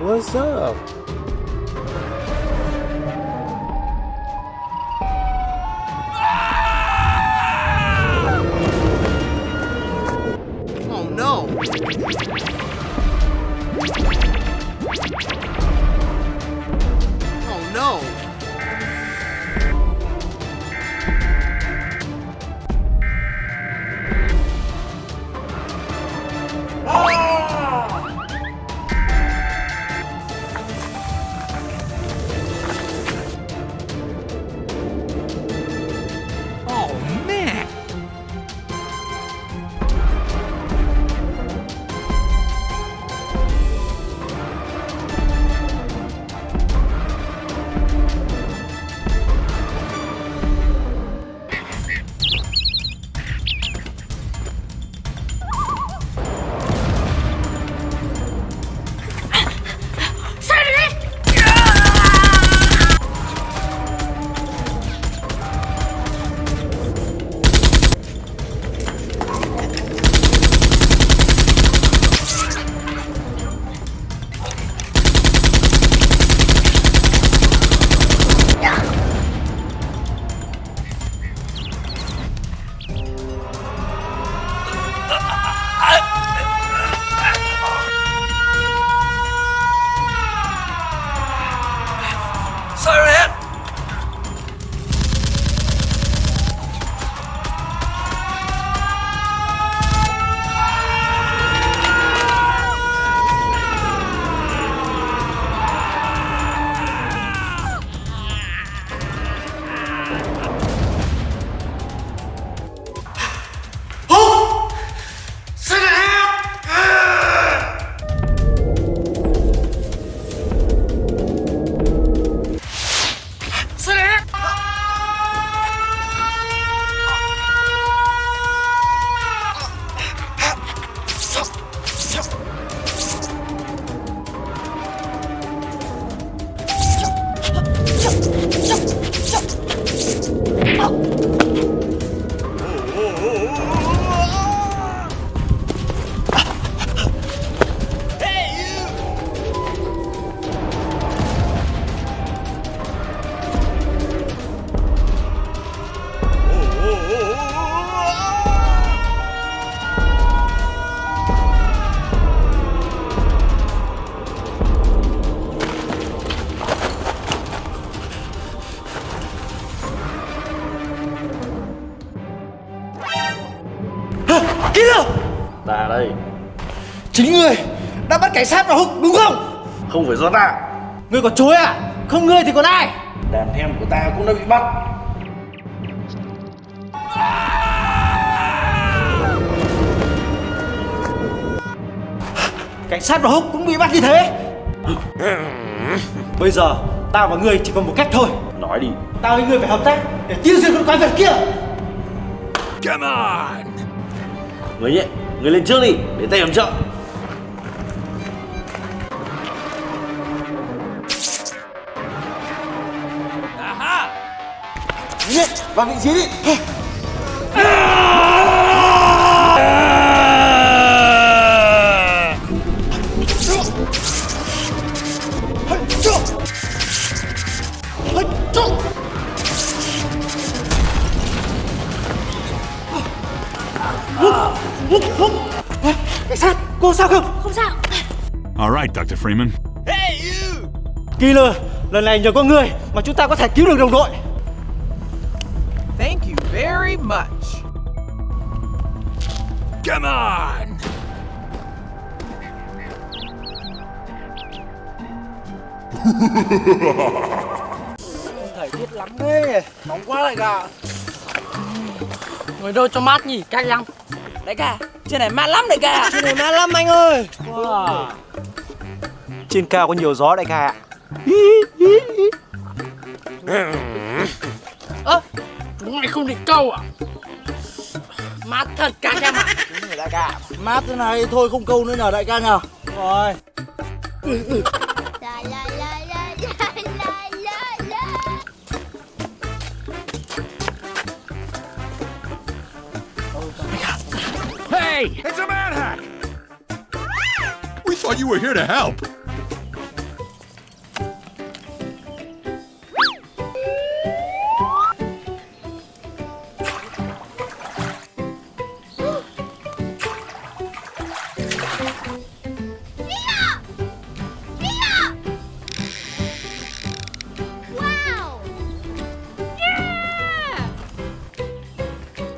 What's up? Oh no! Oh no! Ta đây. Chính ngươi đã bắt cảnh sát vào Hulk đúng không? Không phải do ta. Ngươi còn chối à? Không ngươi thì còn ai? Đàn em của ta cũng đã bị bắt. Cảnh sát và Hulk cũng bị bắt như thế. Bây giờ tao và ngươi chỉ còn một cách thôi. Nói đi. Tao với ngươi phải hợp tác để tiêu diệt con quái vật kia. Come on! Người nhé, người lên trước đi, để tay làm trợ. Nhé, vào vị trí đi. Cảnh sát, cô sao không? Không sao. All right, Dr. Freeman. Killer, lần này nhờ có ngươi mà chúng ta có thể cứu được đồng đội. Thank you very much. Come on! Thời tiết lắm đấy, nóng quá đại ca. Ngồi đâu cho mát nhỉ, cách lắm. Đại ca, trên này mát lắm đại ca. Trên này mát lắm anh ơi. Wow. Trên cao có nhiều gió đại ca ạ. Ơ, chúng mày không định câu à? Mát thật các em ạ. Đúng rồi đại ca. Mát thế này thôi không câu nữa nhờ đại ca nhờ. Rồi. La la la la la la la la. Hey! It's a manhunt! We thought you were here to help. Wow. Yeah.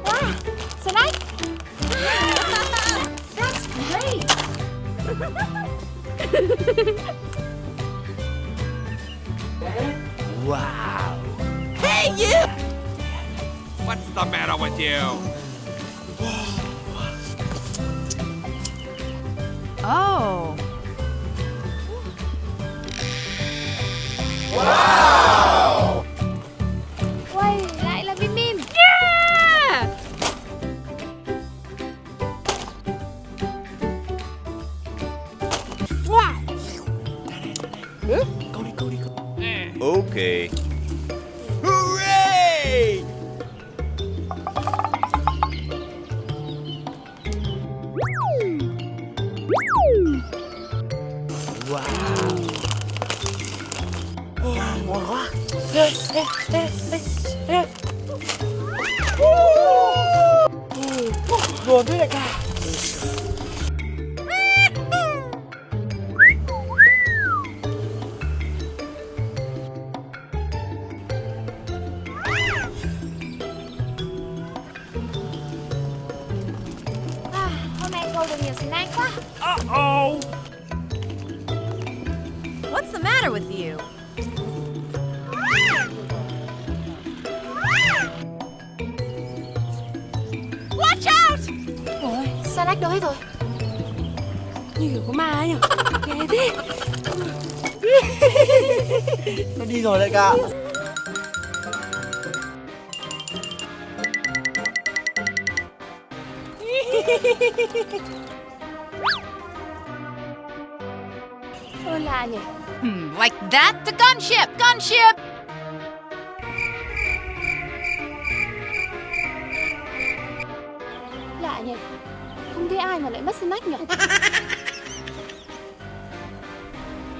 Wow. Snake. That's great. Wow. Hey, you! What's the matter with you? Oh. Quay lại là Bim Bim. Yeah! Wow. Câu đi. Okay. Hooray! Ngon quá. Buồn thế đại ca. Hôm nay câu được nhiều snack quá. Uh-oh! What's the matter with you? Watch out! Ôi, snack đâu hết rồi? Như kiểu có ma ấy nhỉ? Ghê thế. Nó đi rồi đại ca. Ôi lạ nhỉ. Like that? The gunship! Gunship! Lạ nhỉ. Không thấy ai mà lại mất snack nhỉ?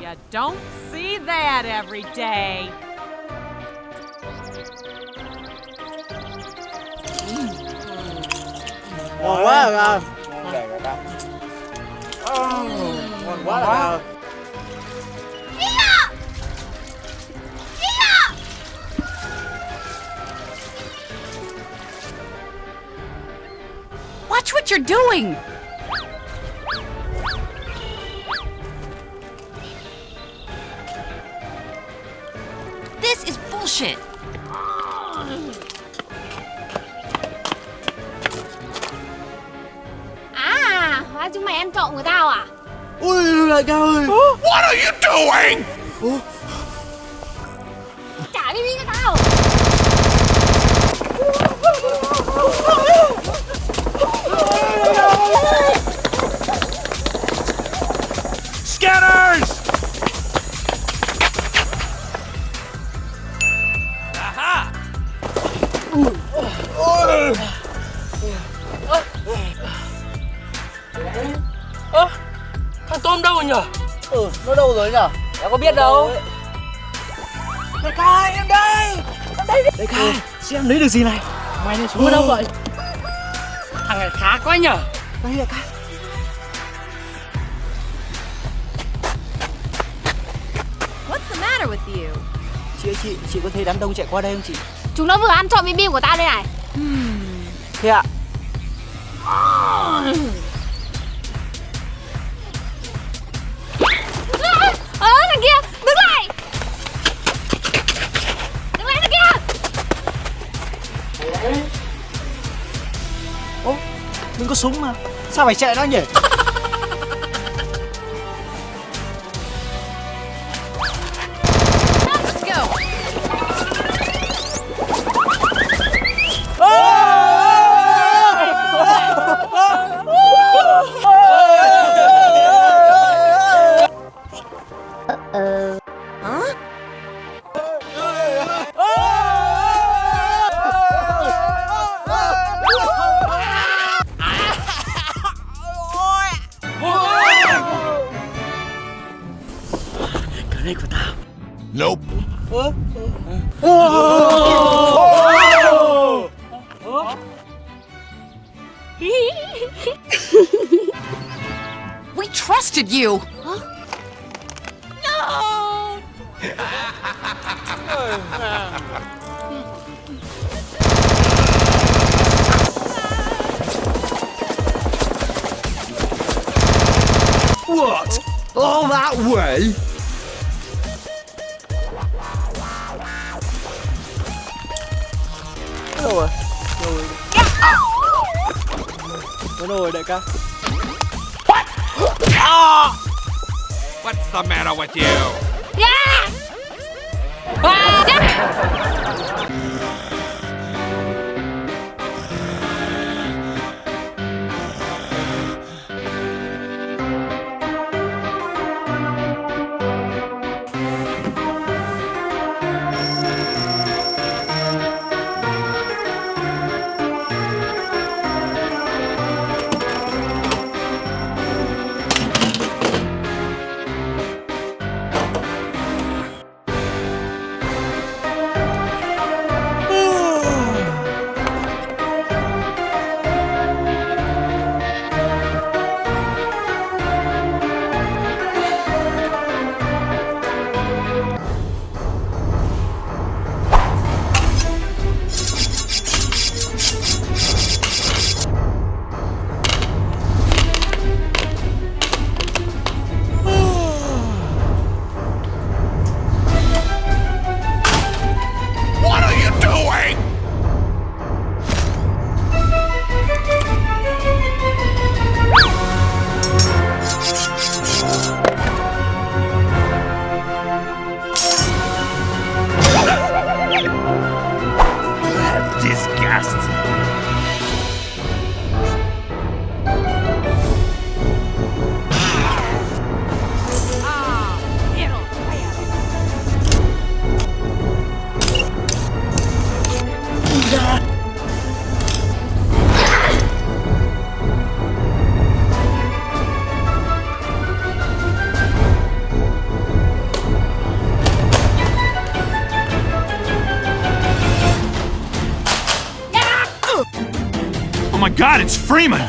You don't see that every day. Ngon quá đại ca. Ngon đại ca. Ngon quá đại ca. Watch what you're doing! This is bullshit! À, hóa chúng mày ăn trộm của tao à? Ui đại ca ơi. What are you doing? Trả Bim Bim cho tao. Scanners! Aha! Thằng Tôm đâu rồi nhỉ? Nó đâu rồi nhở? Em có biết đâu. Đại ca em đây. Đại ca, xem lấy được gì này? Mày này xuống ở đâu vậy? Thằng này khá quá nhở? Đây đại ca. What's the matter with you? Chị ơi chị có thấy đám đông chạy qua đây không chị? Chúng nó vừa ăn trộm Bim Bim của tao đây này. Thế ạ? Thằng kia, đứng lại. Mình có súng mà. Sao phải chạy nó nhỉ? Let's go. Cái này của tao. Nope. We trusted you. What? All that way? Đâu rồi đại ca? What's the matter with you? Yeah! Oh my God, it's Freeman!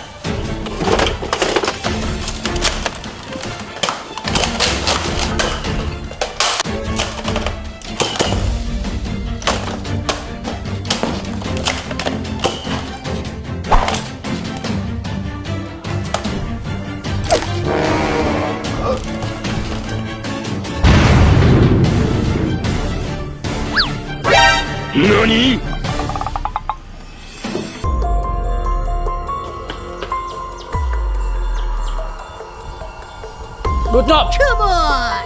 NANI?! Good job. Come on!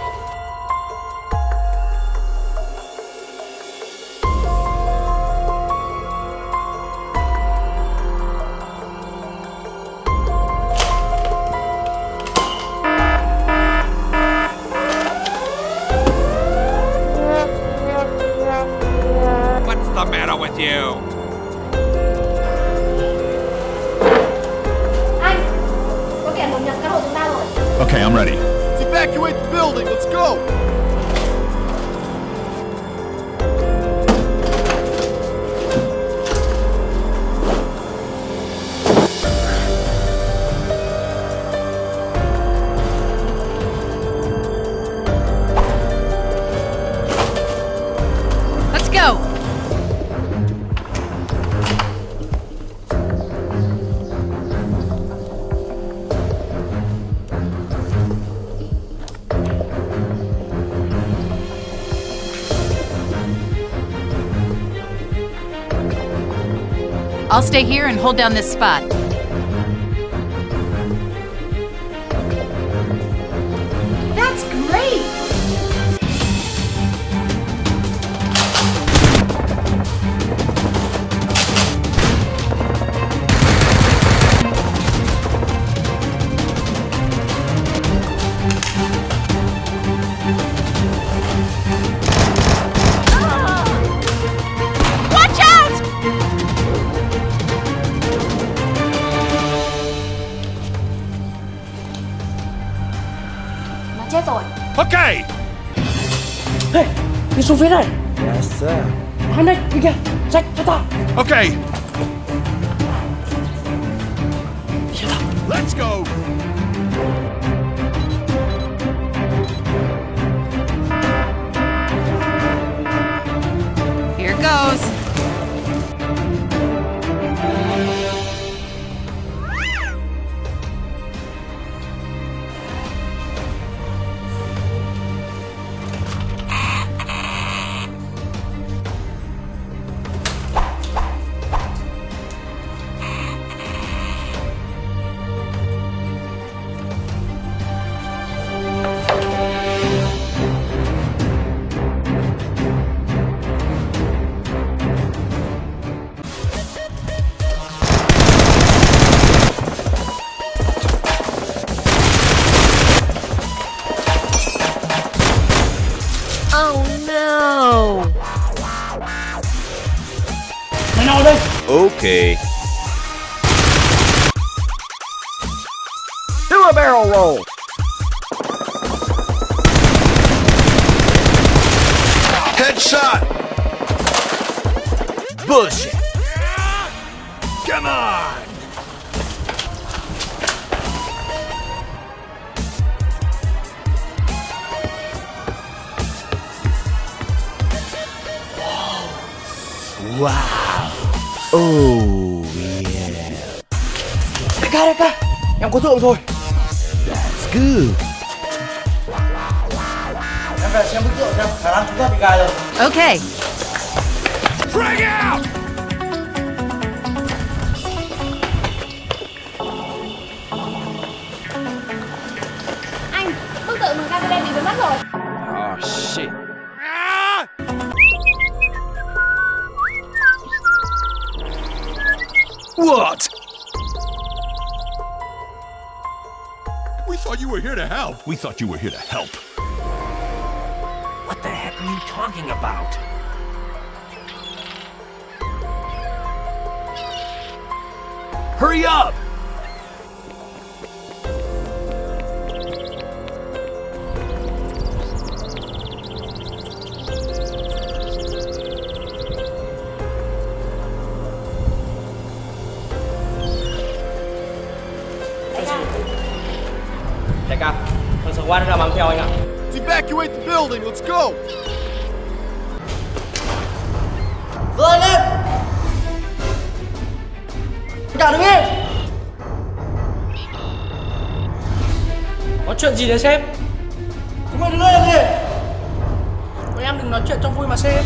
What's the matter with you? Anh, có kẻ đột nhập căn hộ chúng ta rồi. Okay, I'm ready. Let's evacuate the building. Let's go. Let's go. I'll stay here and hold down this spot. Okay. Hey, đi xuống phía này. Yes sir. Anh đây, đi kìa. Jack, cho tao. Okay. Let's go. Here goes. Mày nào đây? Okay. Do a barrel roll. Headshot. Bullshit. Come on. Wow. Oh yeah. Đại ca, em có tượng rồi. That's good. Em về xem bức tượng xem khả năng chúng ta bị gài rồi. Okay. Frag out. Anh, bức tượng bằng camera bị biến mất rồi. Oh shit. Ah! What? We thought you were here to help. We thought you were here to help. What the heck are you talking about? Hurry up! Đại ca, thằng Sở Quan nó đang mang theo anh ạ. Let's evacuate the building. Let's go. Rồi lên. Cả đứng yên. Có chuyện gì đấy sếp? Chúng mày đứng lên làm gì? Tụi em đừng nói chuyện cho vui mà sếp.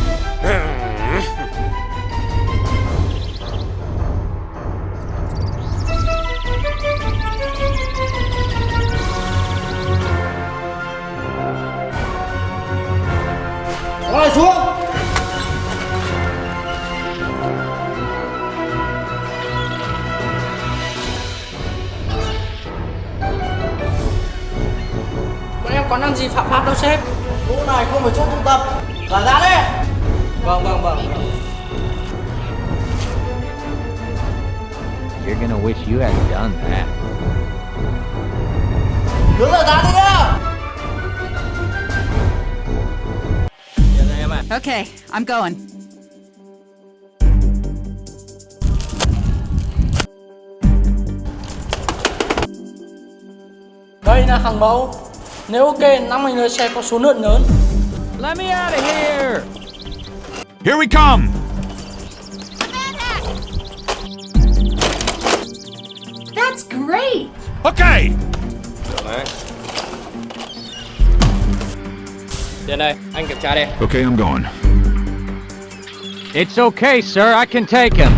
Rồi xuống. Bọn em có làm gì phạm pháp đâu sếp. Chỗ này không phải chỗ tụ tập. Giải ra đi! Vâng. You're gonna wish you hadn't done that. Đứng lại ra đi nhá! Yên đây em ạ. Okay, I'm going. Đây là hàng mẫu. Nếu ok, năm anh lấy xe có số lượng lớn. Let me out of here. Here we come. That's great. Okay. Yên đây, anh kiểm tra đây. Okay, I'm going. It's okay, sir. I can take him.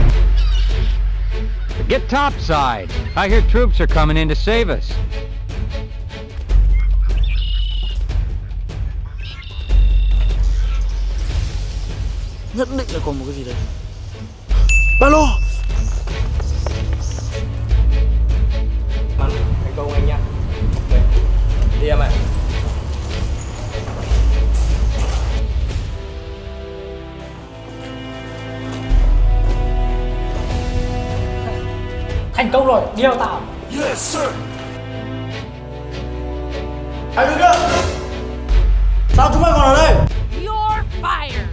Get topside. I hear troops are coming in to save us. Nhất định là còn một cái gì đấy. Ba lô. Thành công anh nhá. Đây. Đi em ạ. Thành công rồi, đi theo tao. Yes, sir. Hãy đứng lên! Sao chúng mày còn ở đây? You're fired.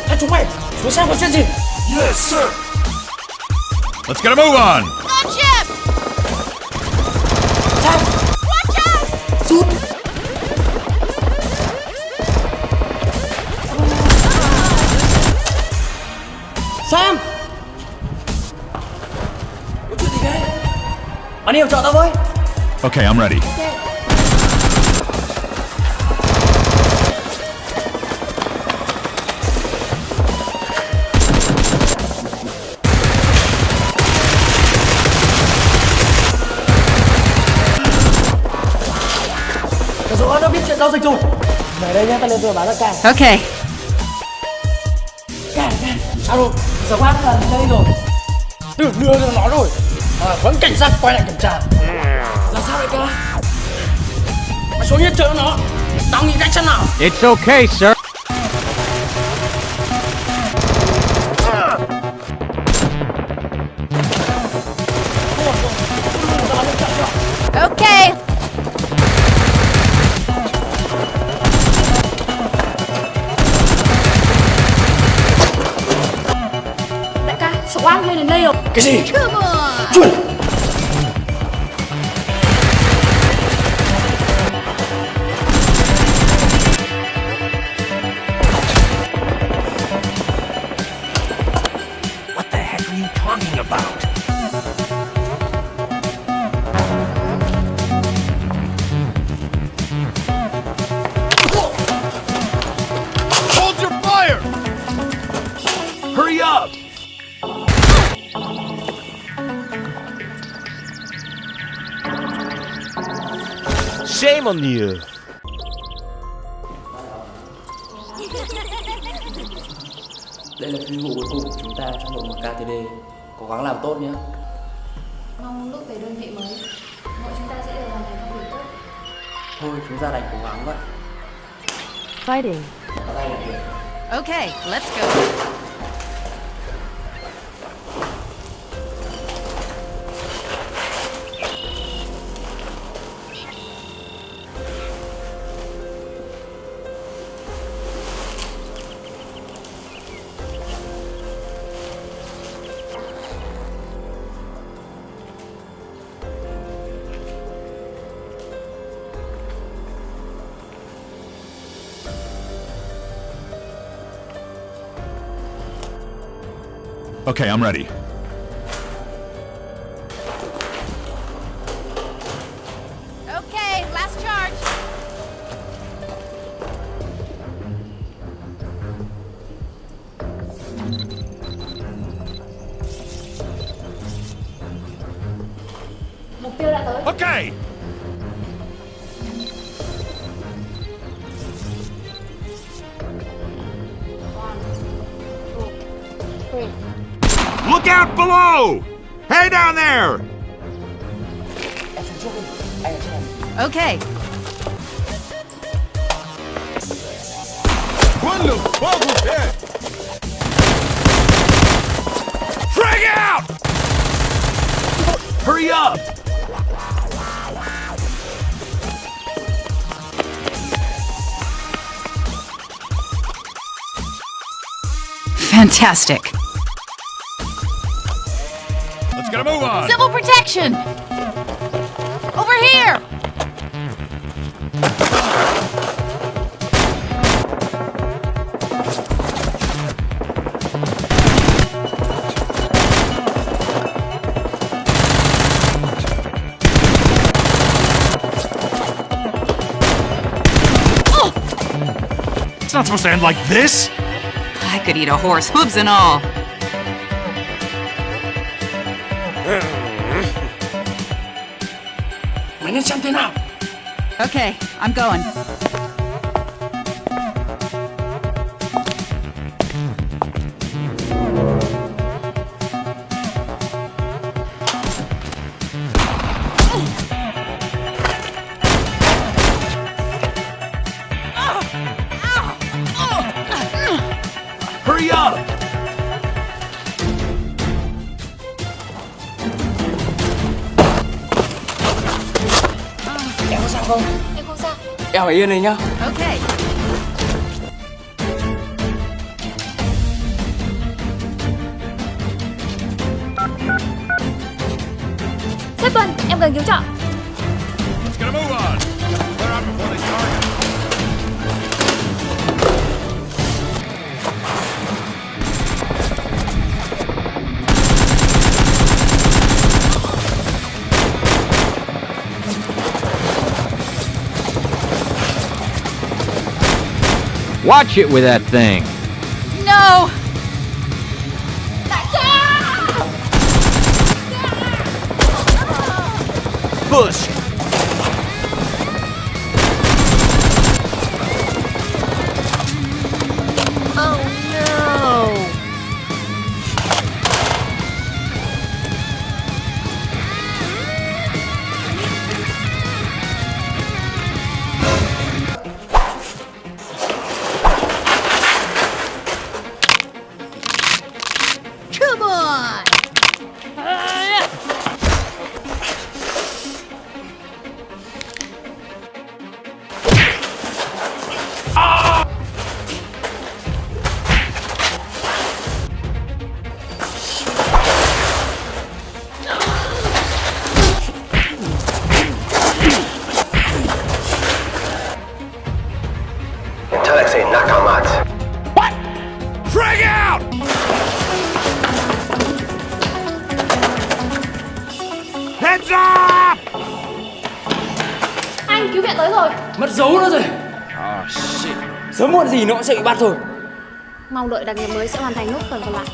Hai chúng mày xuống xem có chuyện gì. Yes, sir. Let's get a move on. Launch him! Sam, Watch out! rút. Sam, có chuyện gì thế? Bạn hiểu trợ tao với. Okay, I'm ready. Tao rõ đã biết chuyện giao dịch rồi. Về đây nhá, tao lên tôi bán ra càng. Okay. Càng. Sao rồi? Giờ quát là đến đây rồi. Tưởng đưa cho nó rồi. Mà vẫn cảnh sát quay lại kiểm tra. Làm sao đại ca? Mày xuống hiện trường nó. Tao nghĩ cách xem nào. It's okay, sir. Okay. Đại ca, số an lên đến đây rồi. Cái gì? Come on. Chuẩn. What the heck are you talking about? Hold your fire! Hurry up! Shame on you. Đây là phi vụ cuối cùng của chúng ta trong đội mktd. Cố gắng làm tốt nhé. Mong bước về đơn vị mới, mọi chúng ta sẽ đều hoàn thành công việc tốt. Thôi chúng ta đành cố gắng vậy. Fighting. Ở đây là việc. Okay, let's go. Okay, I'm ready. Okay, last charge. Mục tiêu đã tới. Okay! Look out below! Hey down there! Em xuống trước đi. Anh ở trên này. Okay. Run the bubble head! Frag out! Hurry up! Fantastic. Let's get a move on! Civil protection! Over here! It's not supposed to end like this! I could eat a horse, hooves and all. Mày nên xem thế nào. Okay, I'm going. sao không? Em không sao. Em ở yên này nhá. Okay. Sếp Tuân, em cần cứu trợ. Let's get a move on. Clear out before they target. Watch it with that thing. No! Push. Oh no! Come on! Frag out! Heads up! Anh, cứu viện tới rồi. Mất dấu nó rồi. Sớm muộn gì nó cũng sẽ bị bắt rồi. Mong đội đặc nhiệm mới sẽ hoàn thành nốt phần còn lại.